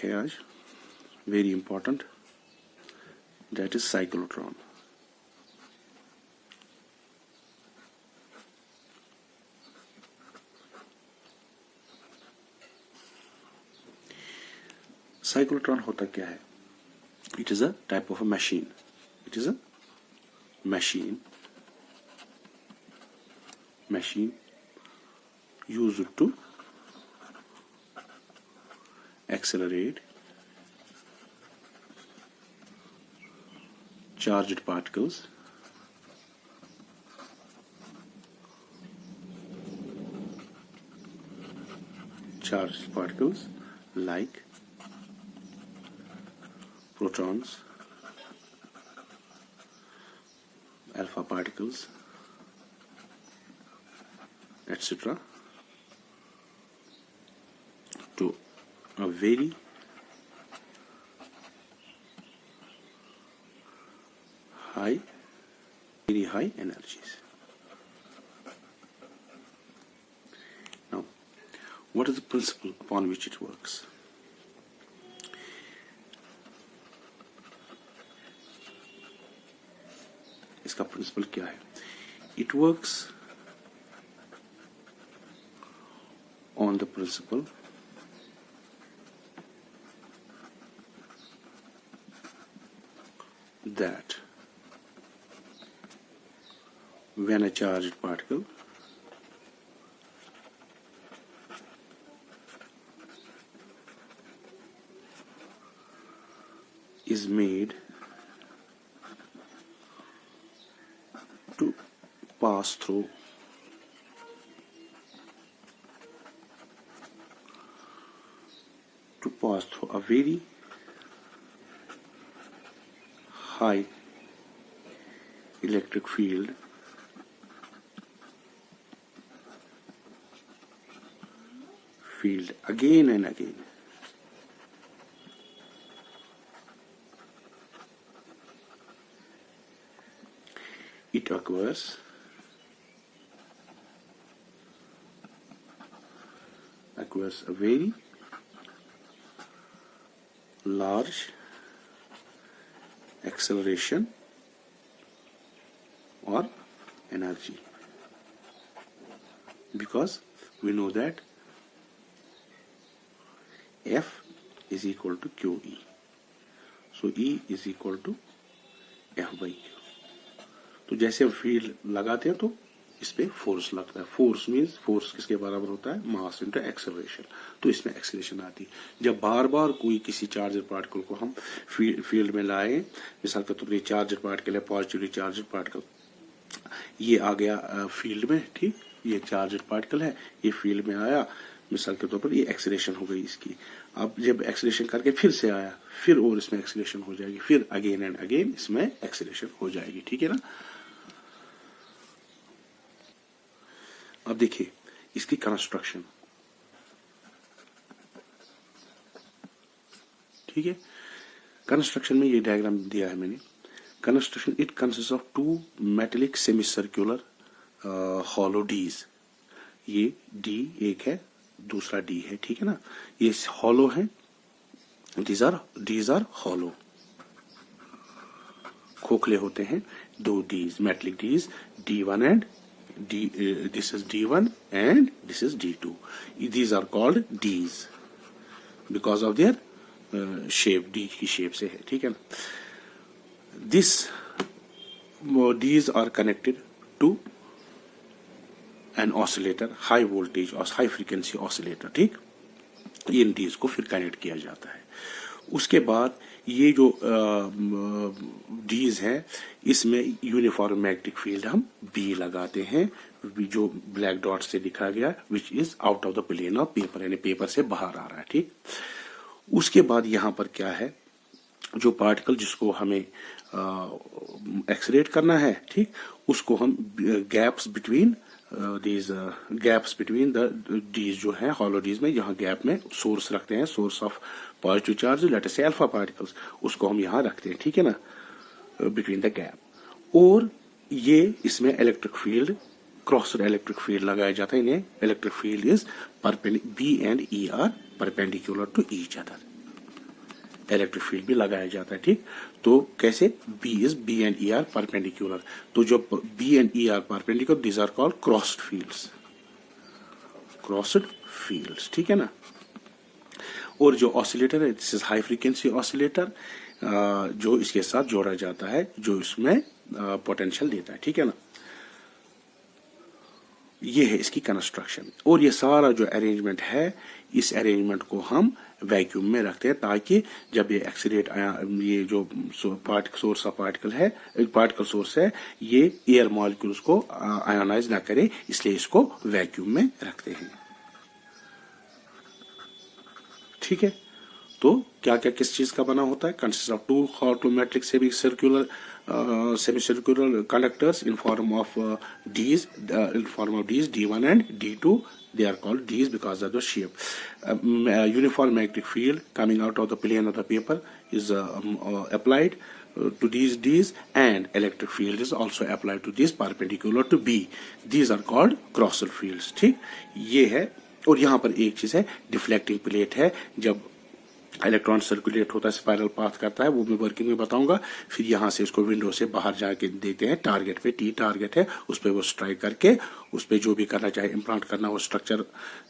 है आज, very important, that is cyclotron. Cyclotron होता क्या है? It is a type of a machine. It is a machine used to accelerate charged particles like protons, alpha particles, etc. to a very high energies. Now, what is the principle upon which it works? इसका principal क्या है? It works on the principle that when a charged particle is made to pass through a very high electric field again and again, it acquires a very large acceleration or energy, because we know that F is equal to QE. So E is equal to F by Q. तो जैसे हम field लगाते हैं तो इस पे force लगता है। फोर्स मीन्स फोर्स किसके बराबर होता है? Mass into acceleration. तो इसमें एक्सेलरेशन आती है। जब बार बार कोई किसी चार्जर पार्टिकल को हम फील्ड में लाए, मिसाल के तौर पर चार्जर पार्टिकल है, पॉजिटिवली चार्जर पार्टिकल, ये आ गया फील्ड में, ठीक, ये चार्जर पार्टिकल है, ये फील्ड में आया, मिसाल के तौर पर ये एक्सेलरेशन हो गई इसकी। अब जब एक्सेलरेशन करके फिर से आया, फिर और इसमें एक्सेलरेशन हो जाएगी, फिर अगेन एंड अगेन इसमें एक्सेलरेशन हो जाएगी, ठीक है ना। अब देखिए इसकी कंस्ट्रक्शन, ठीक है। कंस्ट्रक्शन में ये डायग्राम दिया है मैंने। Construction, it consist of two metallic semi circular hollow dees. ये डी एक है, दूसरा डी है, ठीक है ना। ये हॉलो है, डीज आर हॉलो, खोखले होते हैं। दो dees, metallic dees, D1 and this is D1 and this is D2. These are called D's because of their shape, D की shape से है, ठीक है ना। This D's are connected to an oscillator, high voltage or high frequency oscillator, ठीक। इन D's को फिर connect किया जाता है। उसके बाद ये जो डीज है, इसमें यूनिफॉर्म मैग्नेटिक फील्ड हम बी लगाते हैं, जो ब्लैक डॉट से दिखा गया, which is out of the plane of paper, यानी पेपर से बाहर आ रहा है, ठीक। उसके बाद यहाँ पर क्या है, जो पार्टिकल जिसको हमें एक्सलेरेट करना है, ठीक, उसको हम गैप्स बिटवीन द डीज जो है हॉलो डीज में, यहाँ गैप में सोर्स रखते हैं, source of positive charge, let us से अल्फा पार्टिकल्स, उसको हम यहाँ रखते हैं, ठीक है ना, बिटवीन द गैप। और ये इसमें electric field, cross electric field लगाया जाता है। इन्हें electric field is B and E are perpendicular to each other. Electric field भी लगाया जाता है। ठीक, तो कैसे, B and E are perpendicular, तो जो B and E are perpendicular, these are called crossed fields, crossed fields, ठीक है ना। और जो ऑसिलेटर है, this is high frequency oscillator, जो इसके साथ जोड़ा जाता है, जो इसमें पोटेंशियल देता है, ठीक है ना। ये है इसकी कंस्ट्रक्शन, और ये सारा जो अरेंजमेंट है, इस अरेंजमेंट को हम वैक्यूम में रखते हैं, ताकि जब ये एक्सीलेट, ये जो सोर्स ऑफ पार्टिकल है, पार्टिकल सोर्स है, ये एयर मॉलिक्यूल्स को आयोनाइज ना करे, इसलिए इसको वैक्यूम में रखते हैं, ठीक है। तो क्या क्या किस चीज का बना होता है, consist of two automatic semi circular conductors in form of Ds, D1 and D2. They are called Ds because of the shape. Uniform magnetic field coming out of the plane of the paper is applied to these Ds, and electric field is also applied to these perpendicular to B. These are called crossal fields. ठीक, ये है। और यहाँ पर एक चीज है, deflecting plate है, जब इलेक्ट्रॉन सर्कुलेट होता है, स्पाइरल पाथ करता है, वो मैं वर्किंग में बताऊंगा। फिर यहाँ से इसको विंडो से बाहर जाके देते हैं टारगेट पे, टी टारगेट है, उस पर वो स्ट्राइक करके, उस पर जो भी करना चाहे, इम्प्लांट करना हो, स्ट्रक्चर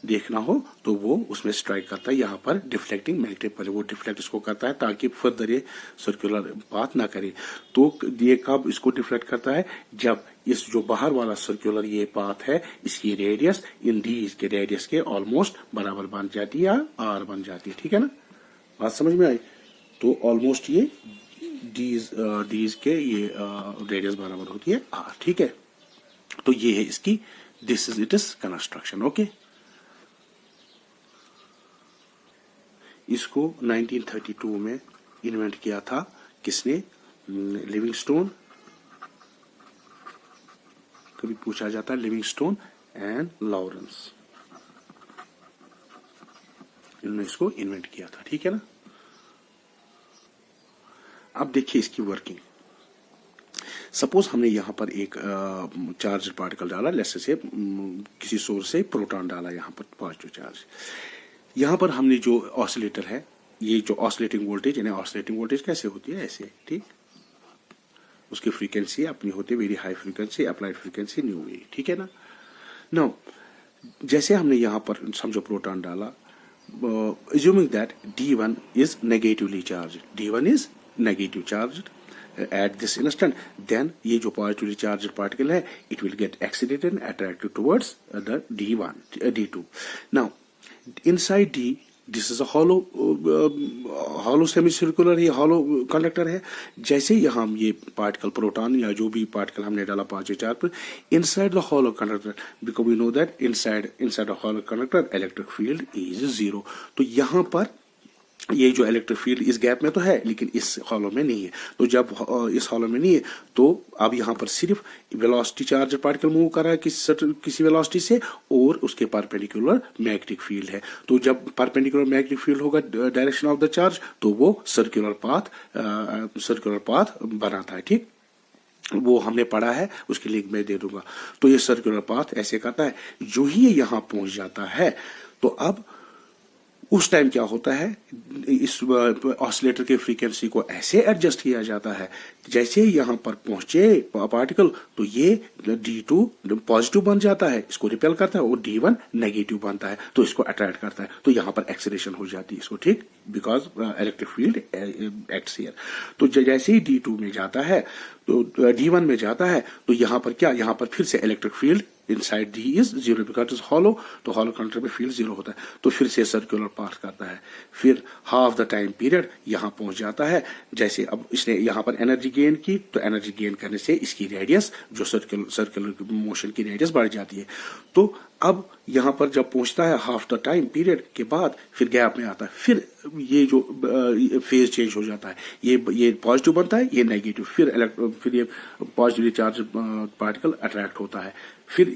देखना हो, तो वो उसमें स्ट्राइक करता है। यहाँ पर डिफ्लेक्टिंग मैग्नेटिक पर वो डिफ्लेक्ट इसको करता है, ताकि फर्दर ये सर्कुलर पाथ ना करे। तो ये कब इसको डिफ्लेक्ट करता है, जब इस जो बाहर वाला सर्कुलर ये पाथ है, इसकी रेडियस इन डी के रेडियस के ऑलमोस्ट बराबर बन जाती है, या आर बन जाती है, ठीक है ना। बात समझ में आई? तो ऑलमोस्ट ये डीज के ये रेडियस बराबर होती है आर, ठीक है। तो ये है इसकी, this is it is construction, okay. इसको 1932 में इन्वेंट किया था, किसने, लिविंगस्टोन। कभी पूछा जाता है, लिविंगस्टोन एंड लॉरेंस, इन्होंने इसको इन्वेंट किया था, ठीक है ना। अब देखिए इसकी वर्किंग। सपोज हमने यहां पर एक चार्ज पार्टिकल डाला, लेट्स से किसी सोर्स से प्रोटॉन डाला, यहां पर पॉजिटिव चार्ज। यहां पर हमने जो ऑसिलेटर है, ये जो ऑसिलेटिंग वोल्टेज, यानी ऑसिलेटिंग वोल्टेज कैसे होती है, ऐसे, ठीक। उसकी फ्रीक्वेंसी अपनी होती है very high frequency, applied frequency new way, ठीक है ना। नो, जैसे हमने यहां पर समझो प्रोटॉन डाला, assuming that D1 is negatively charged, D1 is negative charged at this instant, then ये जो positively charged particle है, it will get accelerated and attracted towards the D1, D2. Now, inside D, this is a hollow semicircular, ये hollow conductor है। जैसे यहाँ हम ये particle proton या जो भी पार्टिकल हमने डाला पॉजिटिव चार्ज पर, inside the hollow conductor, because we know that inside the hollow conductor electric field is 0। तो यहाँ पर ये जो इलेक्ट्रिक फील्ड इस गैप में तो है, लेकिन इस हॉलो में नहीं है। तो जब इस हॉलो में नहीं है, तो अब यहाँ पर सिर्फ वेलोसिटी चार्ज पार्टिकल मूव कर रहा है किसी वेलोसिटी से, और उसके परपेंडिकुलर मैग्नेटिक फील्ड है। तो जब परपेंडिकुलर मैग्नेटिक फील्ड होगा डायरेक्शन ऑफ द चार्ज, तो वो सर्कुलर पाथ बनाता है, ठीक। वो हमने पढ़ा है, उसकी लिंक मैं दे दूंगा। तो ये सर्कुलर पाथ ऐसे करता है। जो ही ये यहां पहुंच जाता है, तो अब उस टाइम क्या होता है, इस ऑसिलेटर के फ्रीक्वेंसी को ऐसे एडजस्ट किया जाता है, जैसे यहां पर पहुंचे पार्टिकल, तो ये D2 पॉजिटिव बन जाता है, इसको रिपेल करता है, और D1 नेगेटिव बनता है, तो इसको अट्रैक्ट करता है। तो यहां पर एक्सीलरेशन हो जाती है इसको, ठीक, because electric field acts here. तो जैसे ही D2 में जाता है, तो D1 में जाता है, तो यहां पर क्या, यहां पर फिर से electric field inside D is 0 because is hollow, तो हॉलो कंडक्टर में फील्ड 0 होता है। तो फिर से सर्कुलर पाथ करता है, फिर हाफ द टाइम पीरियड यहां पहुंच जाता है। जैसे अब इसने यहां पर एनर्जी गेन की, तो एनर्जी गेन करने से इसकी रेडियस, जो सर्कुलर मोशन की रेडियस बढ़ जाती है। तो अब यहां पर जब पहुंचता है हाफ द टाइम पीरियड के बाद, फिर गैप में आता है, फिर ये जो फेज चेंज हो जाता है, ये पॉजिटिव बनता है, ये नेगेटिव, फिर ये पॉजिटिवली चार्ज पार्टिकल अट्रैक्ट होता है, फिर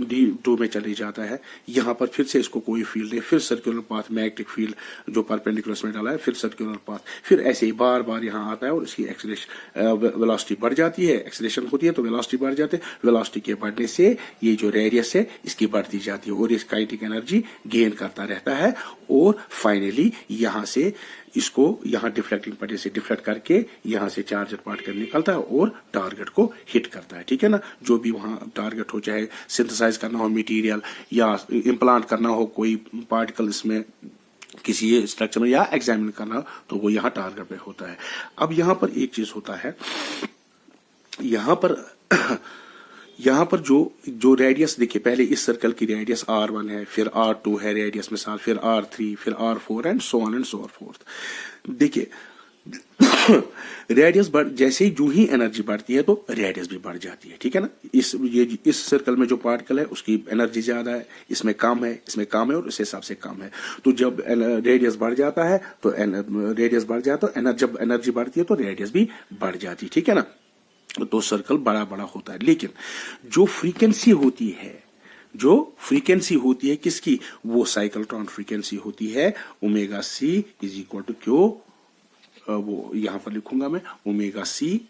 D2 में चले जाता है, यहाँ पर फिर से इसको कोई फील्ड है, फिर सर्कुलर पाथ मैग्नेटिक फील्ड जो परपेंडिकुलर में डाला है, फिर सर्कुलर पाथ, फिर ऐसे ही बार बार यहाँ आता है और इसकी एक्सेलरेशन वेलोसिटी बढ़ जाती है, एक्सेलरेशन होती है तो वेलोसिटी बढ़ जाती है, वेलोसिटी के बढ़ने से ये जो रेडियस है इसकी बढ़ती जाती है और इस काइनेटिक एनर्जी गेन करता रहता है और फाइनली यहाँ से इसको यहाँ डिफ्लेक्टिंग पट्टी से डिफ्लेक्ट करके यहाँ से चार्जर पार्टिकल निकलता है और टारगेट को हिट करता है, ठीक है ना। जो भी वहाँ टारगेट हो, चाहे सिंथेसाइज करना हो मटेरियल या इम्प्लांट करना हो कोई पार्टिकल इसमें किसी स्ट्रक्चर में या एग्जामिन करना हो, तो वो यहाँ टारगेट पे होता है। अब यहाँ पर एक चीज होता है, यहाँ पर जो रेडियस देखिए, पहले इस सर्कल की रेडियस R1 है, फिर R2 है रेडियस मिसाल, फिर R3, फिर R4 and so on and so fourth. देखिए रेडियस बढ़, जैसे ही जो ही एनर्जी बढ़ती है तो रेडियस भी बढ़ जाती है, ठीक है ना। इस सर्कल में जो पार्टिकल है उसकी एनर्जी ज्यादा है, इसमें कम है, इसमें कम है और इस हिसाब से कम है। तो जब रेडियस बढ़ जाता है तो रेडियस बढ़ जाता है, जब एनर्जी बढ़ती है तो रेडियस भी बढ़ जाती है, ठीक है ना। तो सर्कल बड़ा बड़ा होता है, लेकिन जो फ्रीक्वेंसी होती है किसकी, वो साइक्लोट्रॉन फ्रीक्वेंसी होती है omega c is equal to q, वो यहां पर लिखूंगा मैं, omega c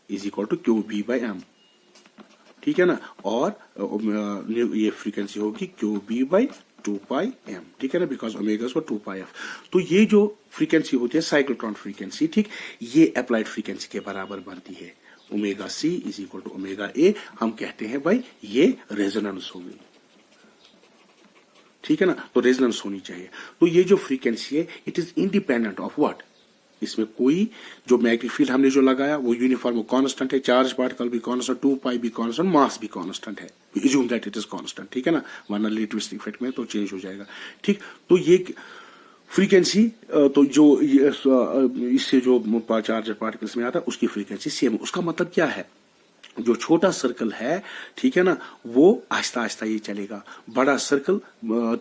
is equal to q b by m, ठीक है ना। और ये फ्रीक्वेंसी होगी q b by 2 pi m, ठीक है ना, बिकॉज ओमेगा को 2 पाई एफ। तो ये जो फ्रीक्वेंसी होती है साइक्लोट्रॉन फ्रीक्वेंसी, ठीक, ये अप्लाइड फ्रीक्वेंसी के बराबर बनती है। Omega c is equal to omega a, हम कहते हैं भाई ये रेजोनेंस हो गई, ठीक है ना। तो रेजोनेंस होनी चाहिए। तो ये जो फ्रीक्वेंसी है it is independent of what, इसमें कोई जो मैग्नेटिक फील्ड हमने जो लगाया वो यूनिफॉर्म कांस्टेंट है, चार्ज पार्टिकल भी कांस्टेंट, 2 पाई भी कांस्टेंट, मास भी कांस्टेंट है, assume that it is constant, ठीक है ना, वरना रिलेटिविस्टिक इफेक्ट में तो चेंज हो जाएगा, ठीक। तो ये फ्रीक्वेंसी तो जो इससे जो चार्जर पार्टिकल्स में आता है उसकी फ्रीक्वेंसी सेम। उसका मतलब क्या है, जो छोटा सर्कल है, ठीक है ना, वो आहिस्ता आहिस्ता ये चलेगा, बड़ा सर्कल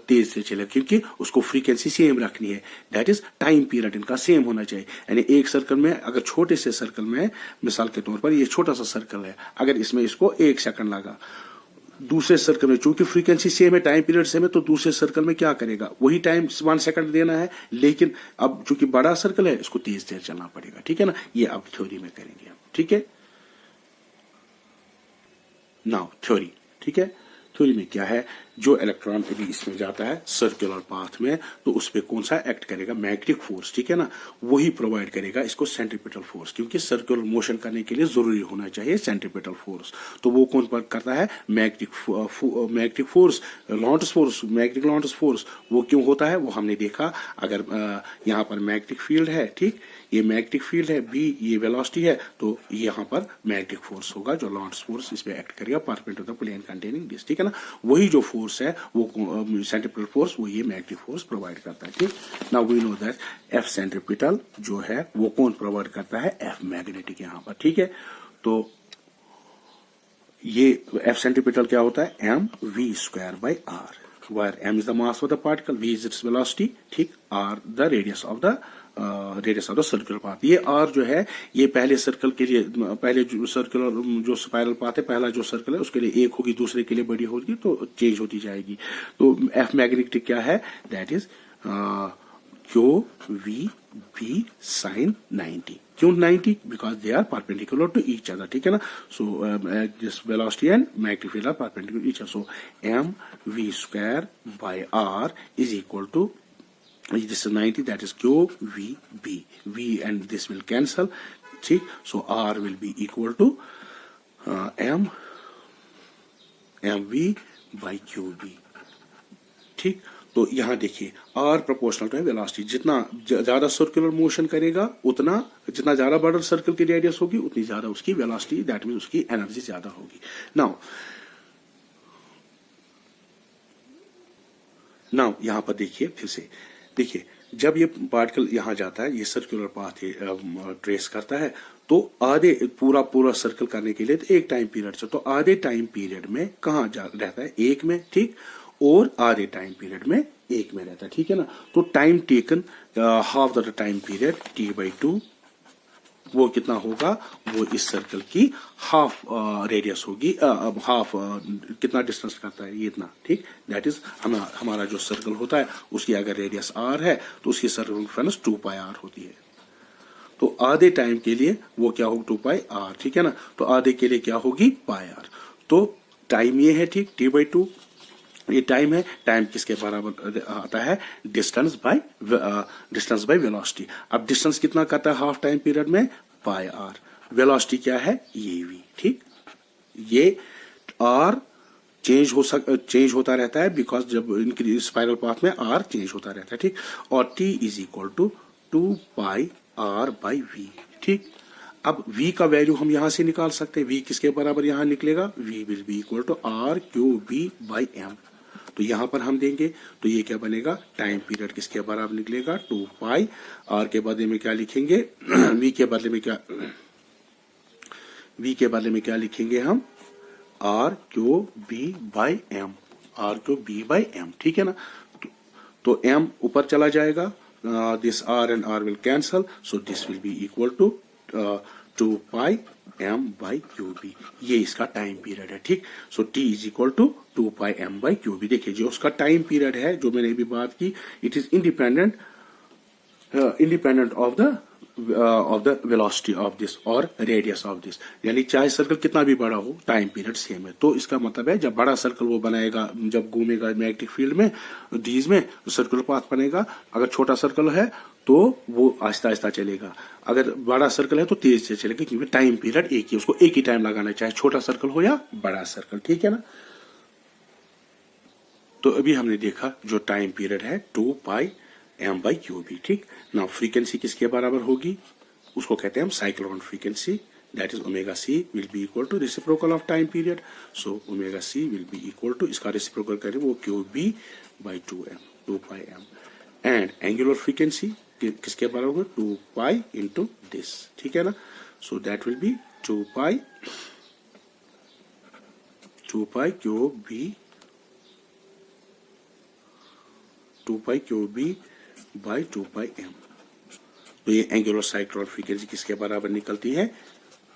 तेज से चलेगा, क्योंकि उसको फ्रीक्वेंसी सेम रखनी है, दैट इज टाइम पीरियड इनका सेम होना चाहिए। यानी एक सर्कल में अगर छोटे से सर्कल में मिसाल के तौर पर ये छोटा सा सर्कल है, अगर इसमें इसको 1 सेकंड लगा, दूसरे सर्कल में चूंकि फ्रीक्वेंसी सेम है, टाइम पीरियड सेम है, तो दूसरे सर्कल में क्या करेगा, वही टाइम 1 सेकंड देना है, लेकिन अब चूंकि बड़ा सर्कल है इसको तेज तेज चलना पड़ेगा, ठीक है ना। ये अब थ्योरी में करेंगे हम, ठीक है। नाउ थ्योरी, ठीक है। थ्योरी में क्या है, जो इलेक्ट्रॉन यदि इसमें जाता है सर्कुलर पाथ में तो उस पे कौन सा एक्ट करेगा, मैग्नेटिक फोर्स, ठीक है ना, वही प्रोवाइड करेगा इसको सेंट्रीपिटल फोर्स, क्योंकि सर्कुलर मोशन करने के लिए जरूरी होना चाहिए सेंट्रीपिटल फोर्स। तो वो कौन पर करता है, magnetic force, Lorentz force, magnetic Lorentz force. वो क्यों होता है वो हमने देखा, अगर यहाँ पर मैग्नेटिक फील्ड है, ठीक, ये मैग्नेटिक फील्ड है, बी ये वेलोसिटी है, तो यहाँ पर मैग्नेटिक फोर्स होगा जो लॉन्स फोर्स इस पे एक्ट करेगा perpendicular to the plane containing this, ठीक है ना। वही जो फोर्स है वो सेंट्रीपिटल फोर्स, वो ये मैग्नेटिक फोर्स प्रोवाइड करता है, ठीक। Now we know that f centripetal जो है वो कौन प्रोवाइड करता है, एफ मैग्नेटिक यहाँ पर, ठीक है। तो ये एफ सेंट्रीपिटल क्या होता है, m v square by r, where m is the mass of the particle, v is its velocity, ठीक, r the radius of the circular path। ये r जो है ये पहले सर्कल के लिए, पहले जो सर्कुलर जो स्पाइरल पाथ है, पहला जो सर्कल है उसके लिए 1 होगी, दूसरे के लिए बड़ी होगी, तो चेंज होती जाएगी। तो f मैग्नेटिक क्या है, that is q v b sine 90। क्यों 90? Because they are perpendicular to each other, ठीक है ना। So this velocity and magnetic field are perpendicular each other. So m v square by r is equal to this is 90, that is q v b, v and this will cancel, ठीक। so r will be equal to m v by q b, ठीक। तो यहां देखिए r proportional to velocity, जितना ज्यादा circular motion करेगा उतना, जितना ज्यादा बड़ा सर्कल की रेडियस होगी उतनी ज्यादा उसकी वेलोसिटी, दैट मीन उसकी एनर्जी ज्यादा होगी। नाउ यहां पर देखिए, फिर से देखिए, जब ये पार्टिकल यहां जाता है, ये सर्कुलर पाथ ट्रेस करता है, तो आधे पूरा सर्कल करने के लिए तो एक टाइम पीरियड से, तो आधे टाइम पीरियड में कहां रहता है, 1 में, ठीक, और आधे टाइम पीरियड में 1 में रहता है, ठीक है ना। तो time taken half the time period t/2 वो कितना होगा, वो इस सर्कल की हाफ रेडियस होगी, हाफ कितना डिस्टेंस करता है ये इतना, ठीक। दैट इज हमारा जो सर्कल होता है उसकी अगर रेडियस r है तो उसकी सर्कमफेरेंस 2 पाई r होती है। तो आधे टाइम के लिए वो क्या होगा 2 पाई r, ठीक है ना। तो आधे के लिए क्या होगी पाई r। तो टाइम ये है, ठीक, t/2 ये टाइम है। टाइम किसके बराबर आता है, डिस्टेंस बाय वेलोसिटी। अब डिस्टेंस कितना करता है हाफ टाइम पीरियड में, पाई r। वेलोसिटी क्या है, ये v, ठीक। ये r चेंज होता रहता है बिकॉज जब इनकी स्पाइरल पाथ में r चेंज होता रहता है, ठीक। और t is equal to 2 pi r by v, ठीक। अब v का वैल्यू हम यहां से निकाल सकते हैं। v किसके बराबर यहां निकलेगा, v will be equal to r/b by m। तो यहां पर हम देंगे तो ये क्या बनेगा, टाइम पीरियड किसके बराबर निकलेगा, 2 पाई। r के बदले में क्या लिखेंगे, v के बदले में क्या लिखेंगे हम, r/b by m, r/b by m, ठीक है ना। तो m ऊपर चला जाएगा, this r and r will cancel, so this will be equal to 2 pi m by qb। ये इसका टाइम पीरियड है, ठीक। So t is equal to 2 pi m by qb। देखिए जो उसका टाइम पीरियड है, जो मैंने अभी बात की, it is independent of the velocity of this और रेडियस ऑफ दिस। यानी चाहे सर्कल कितना भी बड़ा हो, टाइम पीरियड सेम है। तो इसका मतलब है जब बड़ा सर्कल वो बनाएगा, जब घूमेगा मैग्नेटिक फील्ड में डीज में, तो सर्कुलर पाथ बनेगा। अगर छोटा सर्कल है तो वो आहिस्ता आहिस्ता चलेगा, अगर बड़ा सर्कल है तो तेज से चलेगा, क्योंकि टाइम पीरियड एक ही, उसको एक ही टाइम लगाना, चाहे छोटा सर्कल हो या बड़ा सर्कल, ठीक है ना। तो अभी हमने देखा जो टाइम पीरियड है 2 पाई m बाई qb, ठीक। नाउ फ्रीक्वेंसी किसके बराबर होगी, उसको कहते हैं हम cyclone frequency. That is omega c will be equal to reciprocal of time period. So omega c will be equal to, इसका रेसिप्रोकल करें वो qb by 2 pi m। And angular frequency किसके बराबर होगा, 2 पाई इंटू दिस, ठीक है ना। So that will be 2 pi qb by 2 pi m। तो ये एंगुलर साइक्लोन फ्रीक्वेंसी किसके बराबर निकलती है,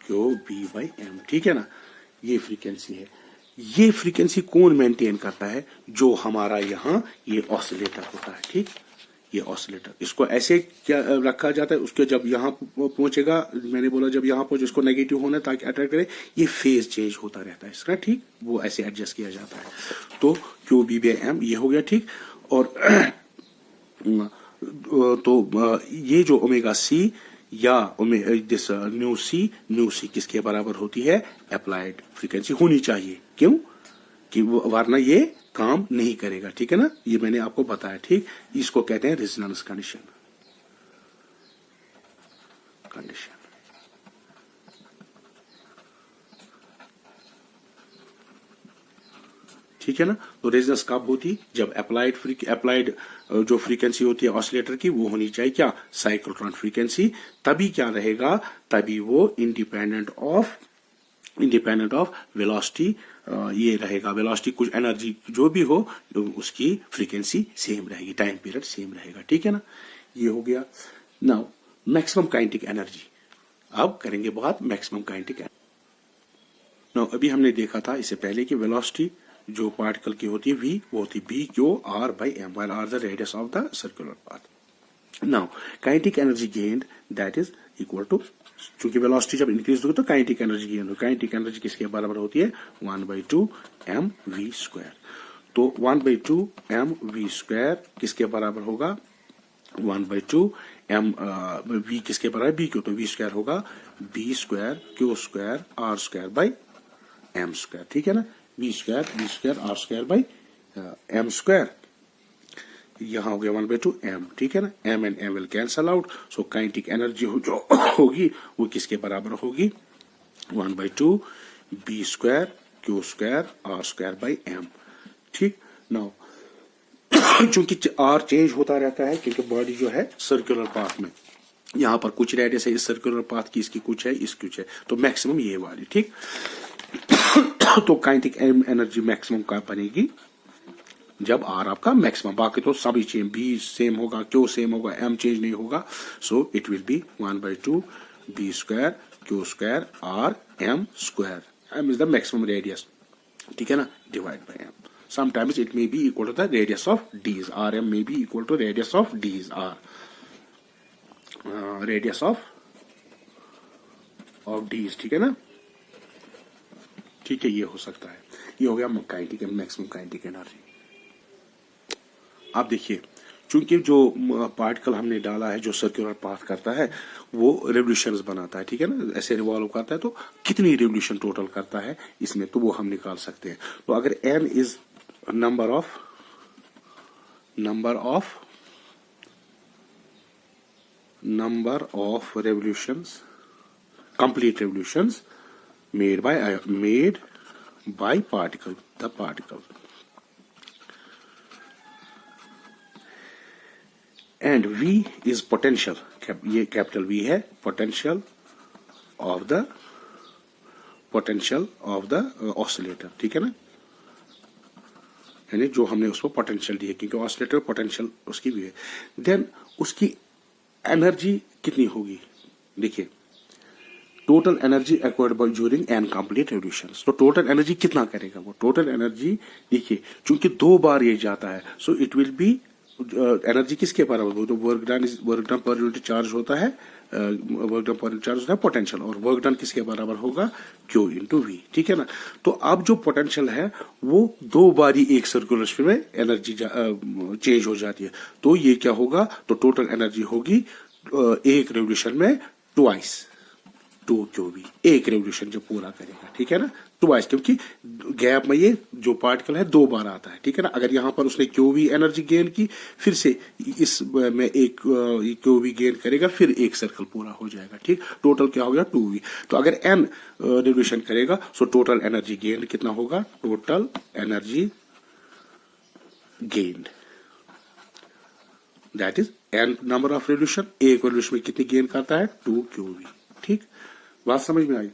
qb बाई m, ठीक है ना। ये फ्रीक्वेंसी है। ये फ्रीक्वेंसी कौन मेंटेन करता है, जो हमारा यहाँ ये ऑसिलेटर होता है, ठीक। ये ऑसिलेटर, इसको ऐसे क्या रखा जाता है, उसके जब यहाँ पहुंचेगा, मैंने बोला जब यहाँ पहुंचे इसको नेगेटिव होना ताकि अट्रैक्ट करे, ये फेज चेंज होता रहता है इसका, ठीक। वो ऐसे एडजस्ट किया जाता है। तो qb बाई m ये हो गया, ठीक। और तो ये जो ओमेगा सी या दिस न्यू सी किसके बराबर होती है, अप्लाइड फ्रीक्वेंसी होनी चाहिए। क्यों, कि वरना ये काम नहीं करेगा, ठीक है ना। ये मैंने आपको बताया, ठीक। इसको कहते हैं रेजोनेंस कंडीशन, ठीक है ना। तो रेजोनेंस कब होती, जब अप्लाइड जो फ्रीक्वेंसी होती है ऑसिलेटर की, वो होनी चाहिए क्या, साइक्लोट्रॉन फ्रीक्वेंसी। तभी क्या रहेगा, तभी वो इंडिपेंडेंट ऑफ वेलोसिटी ये रहेगा। वेलोसिटी कुछ एनर्जी जो भी हो, उसकी फ्रीक्वेंसी सेम रहेगी, टाइम पीरियड सेम रहेगा, ठीक है ना। ये हो गया। नाउ मैक्सिमम काइनेटिक एनर्जी, अब करेंगे बात मैक्सिमम काइनेटिक एनर्जी। नाउ अभी हमने देखा था इससे पहले कि वेलोसिटी जो पार्टिकल की होती है v, वो होती है b q r by m, while r the radius of the circular path. Now kinetic energy gained that is equal to, चूंकि वेलोसिटी जब इंक्रीज होगी तो काइनेटिक एनर्जी गेन हो। काइनेटिक एनर्जी किसके बराबर होती है, 1/2 mv स्क्वायर। तो 1/2 mv स्क्वायर किसके बराबर होगा, 1/2 m v किसके बराबर, b क्यू, तो v स्क्वायर होगा b square q square r square by m square, ठीक है ना। v square r square by m square, यहाँ हो गया 1/2 m, ठीक है ना। m and m will cancel out. So kinetic energy जो होगी वो किसके बराबर होगी, 1/2 b square q square r square by m, ठीक। नाउ चूंकि r चेंज होता रहता है, क्योंकि बॉडी जो है सर्कुलर पाथ में, यहाँ पर कुछ रेडियस है इस सर्कुलर पाथ की, इसकी कुछ है, इसकी कुछ है, तो मैक्सिमम ये वाली, ठीक। तो काइनेटिक एनर्जी मैक्सिमम का बनेगी जब आर आपका मैक्सिमम, बाकी तो सभी चेंज, बी सेम होगा, क्यू सेम होगा, एम चेंज नहीं होगा। So it will be 1/2 b square q square r m square. m is the maximum radius, ठीक है ना, divide by m. Sometimes it may be equal to the radius of d's. rm may be equal to radius of d's, radius of d's, ठीक है ना, ठीक है, ये हो सकता है. ये हो गया काइनेटिक मैक्सिमम काइनेटिक एनर्जी. आप देखिए, चूंकि जो पार्टिकल हमने डाला है जो सर्कुलर पाथ करता है वो रेवोल्यूशंस बनाता है, ठीक है ना, ऐसे रिवॉल्व करता है, तो कितनी रेवोल्यूशन टोटल करता है इसमें, तो वो हम निकाल सकते हैं. तो अगर n is number of revolutions, complete revolutions made by particle, the particle, and V is potential, ये कैपिटल V है, potential of the oscillator, ठीक है ना, यानी जो हमने उसको पोटेंशियल दी है, क्योंकि ऑसिलेटर पोटेंशियल उसकी भी है. देन उसकी एनर्जी कितनी होगी, देखिए, total energy acquired by during an complete revolutions. तो टोटल एनर्जी कितना करेगा वो, टोटल एनर्जी देखिए, चूंकि 2 बार ये जाता है, so it will be energy किसके बराबर, तो work done per unit charge होता है, work done per unit charge होता है पोटेंशियल, और वर्क डन किसके बराबर होगा, Q इंटू V, ठीक है ना. तो अब जो पोटेंशियल है वो 2 बार ही एक सर्कुलर स्पिन में एनर्जी चेंज हो जाती है, तो ये क्या होगा, तो टोटल एनर्जी होगी एक रेवोल्यूशन में ट्वाइस 2qv, एक रेवोल्यूशन जो पूरा करेगा, ठीक है ना, ट्वाइस, क्योंकि गैप में ये जो पार्टिकल है 2 बार आता है, ठीक है ना. अगर यहाँ पर उसने qv एनर्जी गेन की, फिर से इस में एक qv गेन करेगा, फिर एक सर्कल पूरा हो जाएगा, ठीक. टोटल क्या हो गया 2v. तो अगर n रेवोल्यूशन करेगा, सो टोटल एनर्जी गेन कितना होगा, total energy gained, that is n number of revolution, एक रेवोल्यूशन में कितनी गेन करता है, 2qv, ठीक. बात समझ में आई.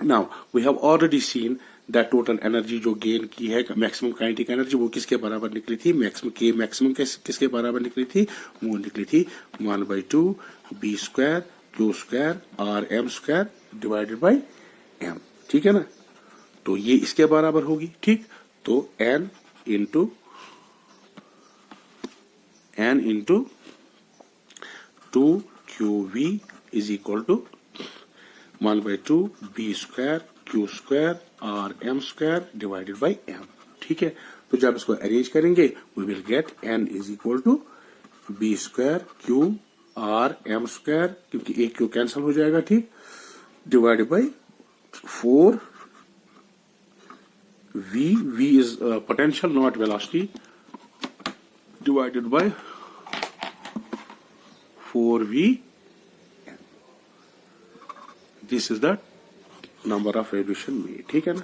Now we have already seen that total energy जो गेन की है, मैक्सिमम काइनेटिक एनर्जी, वो किसके बराबर निकली थी, मैक्सिमम किसके बराबर निकली थी, वो निकली थी 1/2 b square q square r m square divided by m, ठीक है ना. तो ये इसके बराबर होगी, ठीक. तो n into 2qv is equal to 1/2 b square q square r m square divided by m, ठीक है. तो जब इसको अरेंज करेंगे we will get n is equal to b square q r m square, क्योंकि एक q कैंसिल हो जाएगा, ठीक, divided by 4 v is potential not velocity, divided by 4v. This is the number of revolution में, ठीक है ना.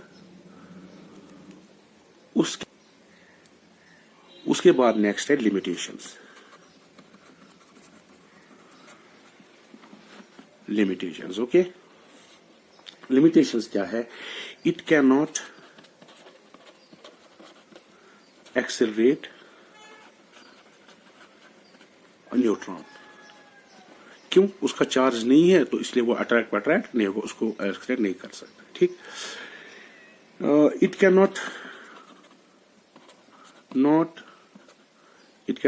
उसके बाद नेक्स्ट है लिमिटेशंस. ओके, लिमिटेशंस क्या है, it can not accelerate neutron. क्यों, उसका चार्ज नहीं है, तो इसलिए वो अट्रैक्ट नहीं होगा, उसको एक्सेलरेट नहीं कर सकता, ठीक. It can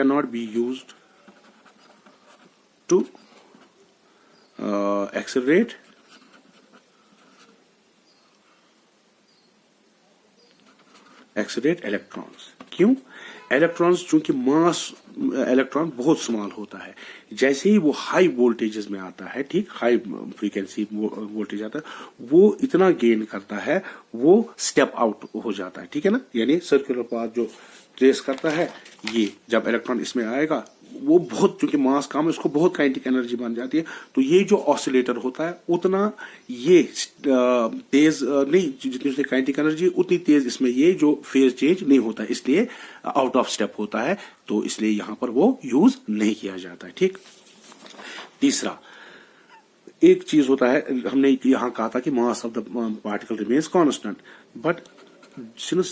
not be used to accelerate electrons. क्यों, इलेक्ट्रॉन्स चूंकि मास इलेक्ट्रॉन बहुत स्मॉल होता है, जैसे ही वो हाई वोल्टेजेस में आता है, ठीक, हाई फ्रीक्वेंसी वोल्टेज आता है, वो इतना गेन करता है, वो स्टेप आउट हो जाता है, ठीक है ना. यानी सर्कुलर पाथ जो ट्रेस करता है, ये जब इलेक्ट्रॉन इसमें आएगा, वो बहुत, चूंकि मास कम है, उसको बहुत काइनेटिक एनर्जी बन जाती है, तो ये जो ऑसिलेटर होता है उतना ये तेज नहीं, जितनी उसने काइनेटिक एनर्जी उतनी तेज इसमें ये जो फेज चेंज नहीं होता है, इसलिए आउट ऑफ स्टेप होता है, तो इसलिए यहां पर वो यूज नहीं किया जाता है, ठीक. तीसरा एक चीज होता है, हमने यहां कहा था कि mass of the particle remains constant, but since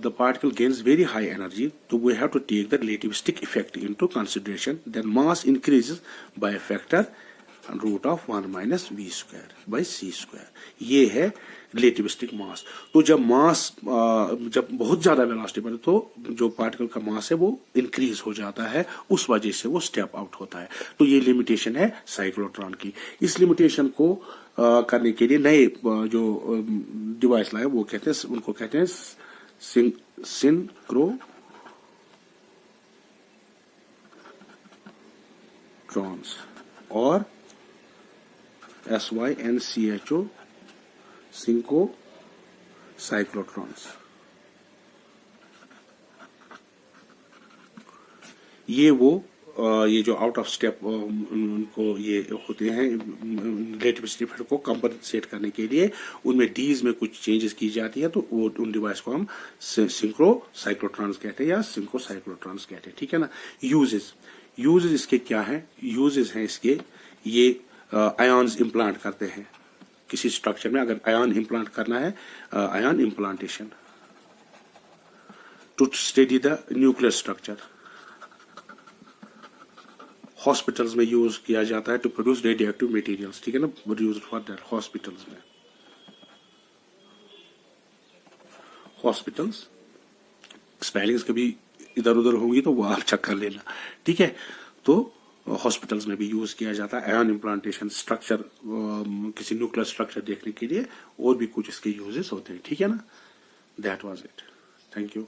the particle gains very high energy, so we have to take the relativistic effect into consideration. Then mass increases by a factor root of 1 minus v square by c square. ये है relativistic मास। तो जब मास जब बहुत ज्यादा velocity पर तो जो पार्टिकल का मास है वो इंक्रीज हो जाता है, उस वजह से वो स्टेप आउट होता है। तो ये लिमिटेशन है साइक्लोट्रॉन की। इस लिमिटेशन को करने के लिए नए जो डिवाइस लाए वो कहते हैं, उनको कहते हैं सिंक्रोट्रॉन्स और SYNCHO सिंको साइक्लोट्रॉन्स। ये जो आउट ऑफ स्टेप उनको ये होते हैं रिलेटिविस्टिक इफेक्ट को कंपनसेट करने के लिए उनमें डीज में कुछ चेंजेस की जाती है, तो वो उन डिवाइस को हम सिंक्रो साइक्लोट्रॉन्स कहते हैं या सिंको साइक्लोट्रॉन्स कहते हैं। ठीक है ना। यूजेस इसके क्या है? यूजेस हैं इसके, ये आयॉन्स इम्प्लांट करते हैं किसी स्ट्रक्चर में। अगर आयॉन इम्प्लांट करना है, ion implantation to study the nuclear structure. Hospitals में यूज किया जाता है to produce radioactive materials. ठीक है ना, यूज फॉर दैट हॉस्पिटल्स में। हॉस्पिटल्स स्पेलिंग्स कभी इधर उधर होंगी तो वो आप चेक कर लेना। ठीक है। तो हॉस्पिटल्स में भी यूज किया जाता है आयन इम्प्लांटेशन, स्ट्रक्चर किसी न्यूक्लियर स्ट्रक्चर देखने के लिए, और भी कुछ इसके यूजेस होते हैं। ठीक है ना। That was it. Thank you.